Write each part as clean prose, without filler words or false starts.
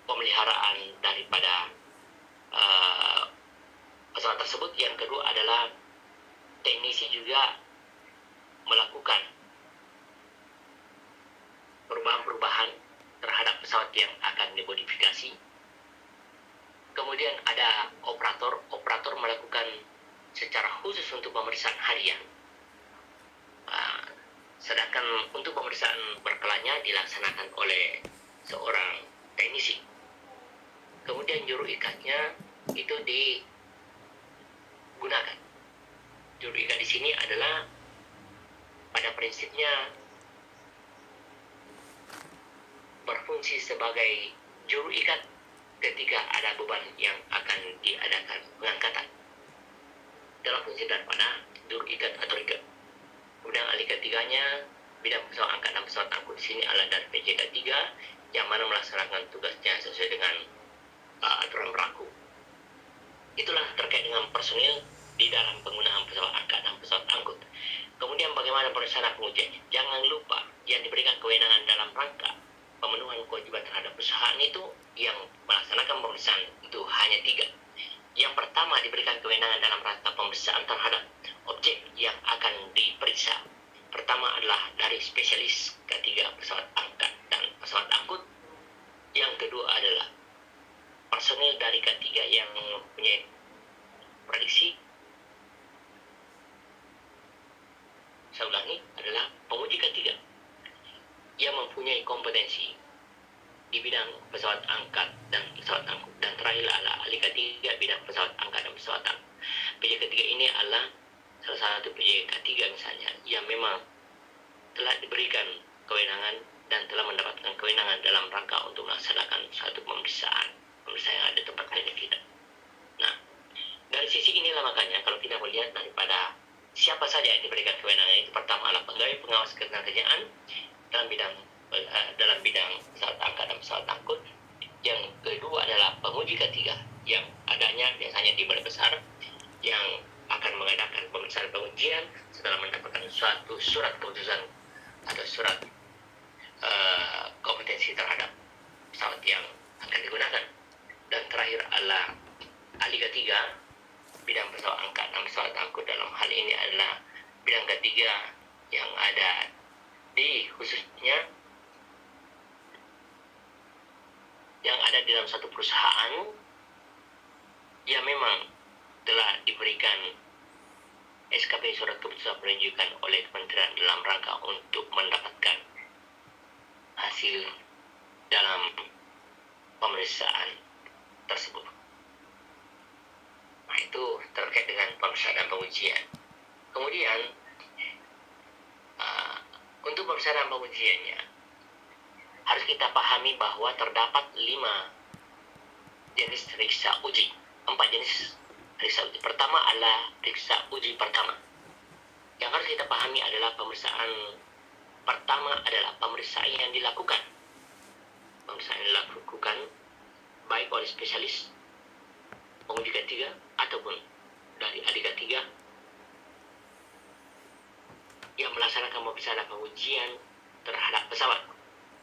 pemeliharaan daripada pesawat tersebut. Yang kedua adalah teknisi juga melakukan perubahan-perubahan terhadap pesawat yang akan dimodifikasi. Kemudian ada operator melakukan secara khusus untuk pemeriksaan harian. Sedangkan untuk pemeriksaan berkelanya dilaksanakan oleh seorang teknisi. Kemudian juru ikatnya itu digunakan. Juru ikat di sini adalah pada prinsipnya berfungsi sebagai juru ikat ketika ada beban yang akan diadakan pengangkatan. Dalam fungsi daripada juru ikat atau ikat. Kemudian ahli ketiganya bidang pesawat angkat dan pesawat angkut di sini adalah dari PJK 3 yang mana melaksanakan tugasnya sesuai dengan aturan berlaku. Itulah terkait dengan personil di dalam penggunaan pesawat angkat dan pesawat angkut. Kemudian bagaimana perencanaan pengujiannya? Jangan lupa yang diberikan kewenangan dalam rangka pemenuhan kewajiban terhadap perusahaan itu yang melaksanakan pemeriksaan itu hanya 3. Yang pertama diberikan kewenangan dalam rangka pemeriksaan terhadap objek yang akan diperiksa. Pertama adalah dari spesialis, ketiga pesawat angkat dan pesawat angkut. Yang kedua adalah personil dari ketiga yang mempunyai prediksi. Saya ulangi, adalah penguji ketiga yang mempunyai kompetensi di bidang pesawat angkat dan pesawat angkut. Dan terakhir adalah ahli ketiga bidang pesawat angkat dan pesawat angkut. PJ ketiga ini adalah salah satu PJ ketiga misalnya yang memang telah diberikan kewenangan dan telah mendapatkan kewenangan dalam rangka untuk melaksanakan suatu pemeriksaan yang ada tempat kerja kita. Nah, dari sisi inilah makanya kalau kita melihat daripada siapa saja yang diberikan kewenangan itu, pertama adalah pegawai pengawas ketenagakerjaan dalam bidang pesawat angkat dan pesawat angkut. Yang kedua adalah penguji ketiga yang adanya biasanya di balai besar yang akan mengadakan pemeriksaan pengujian setelah mendapatkan suatu surat keputusan atau surat kompetensi terhadap pesawat yang akan digunakan. Dan terakhir adalah ahli ketiga bidang pesawat angkat dan pesawat angkut. Dalam hal ini adalah bidang ketiga yang ada di khususnya yang ada di dalam satu perusahaan yang memang telah diberikan SKP surat keputusan penunjukan oleh Kementerian dalam rangka untuk mendapatkan hasil dalam pemeriksaan tersebut. Nah, itu terkait dengan pemeriksaan dan pengujian. Kemudian untuk pemeriksaan dan pengujiannya harus kita pahami bahwa terdapat 5 jenis periksa uji, 4 jenis periksa uji. Pertama adalah periksa uji pertama. Yang harus kita pahami adalah pemeriksaan pertama adalah pemeriksaan yang dilakukan. Pemeriksaan yang dilakukan baik oleh spesialis, penguji ketiga ataupun dari ahli ketiga yang melaksanakan pemeriksaan dan pengujian terhadap pesawat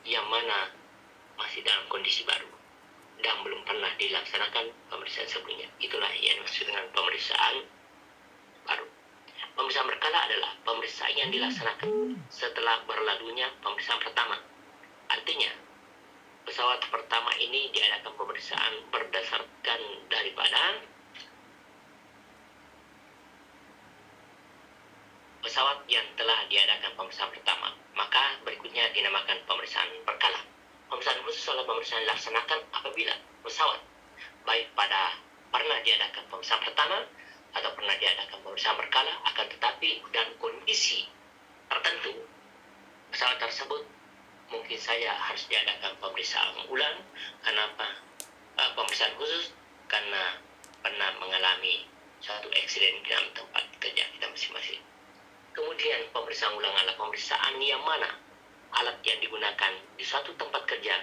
yang mana masih dalam kondisi baru dan belum pernah dilaksanakan pemeriksaan sebelumnya. Itulah yang dimaksud dengan pemeriksaan baru. Pemeriksaan berkala adalah pemeriksaan yang dilaksanakan setelah berlalunya pemeriksaan pertama. Artinya, pesawat pertama ini diadakan pemeriksaan berdasarkan daripada pesawat yang telah diadakan pemeriksaan pertama. Maka berikutnya dinamakan pemeriksaan berkala. Pemeriksaan khusus adalah pemeriksaan dilaksanakan apabila pesawat baik pada pernah diadakan pemeriksaan pertama atau pernah diadakan pemeriksaan berkala, akan tetapi dan kondisi tertentu pesawat tersebut mungkin saja harus diadakan pemeriksaan ulang. Kenapa? Pemeriksaan khusus karena pernah mengalami suatu eksiden di dalam tempat kerja kita masing-masing. Kemudian pemeriksaan ulang adalah pemeriksaan yang mana alat yang digunakan di suatu tempat kerja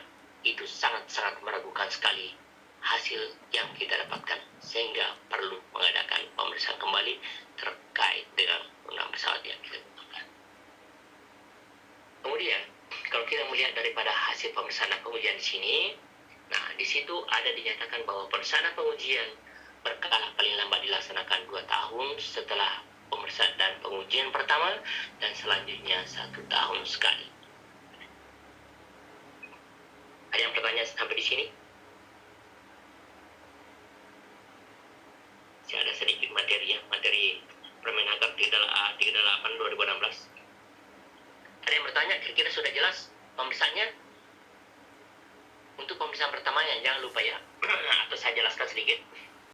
itu sangat-sangat meragukan sekali hasil yang kita dapatkan, sehingga perlu mengadakan pemeriksaan kembali terkait dengan penggunaan pesawat yang kita gunakan. Kemudian kalau kita melihat daripada hasil pemeriksaan dan pengujian di sini, Nah, di situ ada dinyatakan bahwa pelaksana pengujian berkala paling lambat dilaksanakan 2 tahun setelah pemeriksaan dan pengujian pertama, dan selanjutnya 1 tahun sekali. Ada yang bertanya sampai di sini? Saya ada sedikit materi Permenaker 38 2016. Ada yang bertanya, kira-kira sudah jelas pemeriksaannya? Untuk pemeriksaan pertamanya, jangan lupa ya, atau saya jelaskan sedikit.